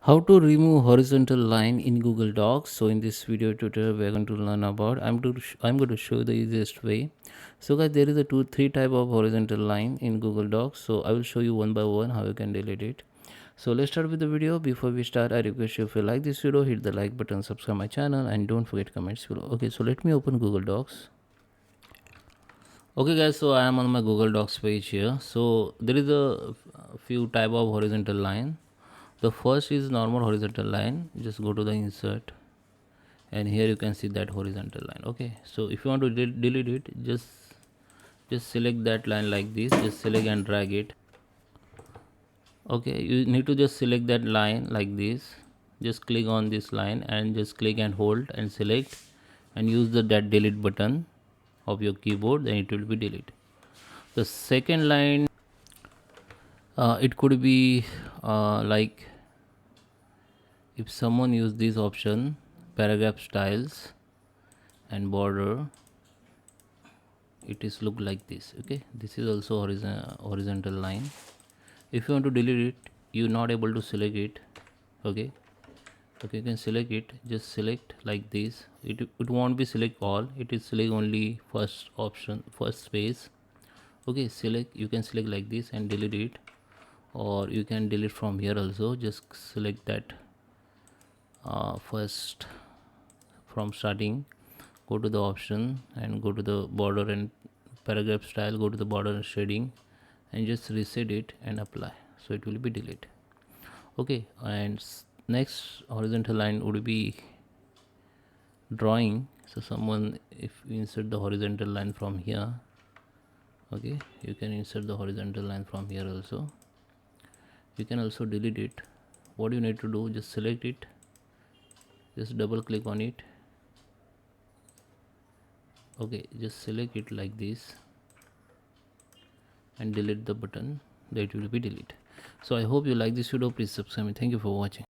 How to remove horizontal line in Google Docs. So in this video tutorial we are going to learn about I'm going to show the easiest way. So guys, there is a three type of horizontal line in Google Docs. So I will show you one by one how you can delete it. So let's start with the video. Before we start, I request you, if you like this video, hit the like button, subscribe my channel, and don't forget comments below. Okay, so let me open Google Docs. Okay guys, so I am on my Google Docs page here. So there is a few type of horizontal line. The first is normal horizontal line. Just go to the insert, and here you can see that horizontal line. Okay, so if you want to delete it, just select that line like this. Just select and drag it. Okay, you need to just select that line like this. Just click on this line and just click and hold and select, and use that delete button of your keyboard, then it will be delete. The second line, it could be like, if someone use this option, paragraph styles and border, it is look like this. Okay, this is also horizontal line. If you want to delete it, you're not able to select it. Okay, you can select it. Just select like this. It won't be select all, it is select only first option, first space. Okay, select, you can select like this and delete it, or you can delete from here also. Just select that first from starting, go to the option and go to the border and paragraph style, go to the border and shading, and just reset it and apply, so it will be delete. Okay, and next horizontal line would be drawing. So someone, if you insert the horizontal line from here, okay, you can insert the horizontal line from here also. You can also delete it. What you need to do, just select it, just double click on it. Okay, just select it like this and delete the button, that will be delete. So I hope you like this video. Please subscribe me. Thank you for watching.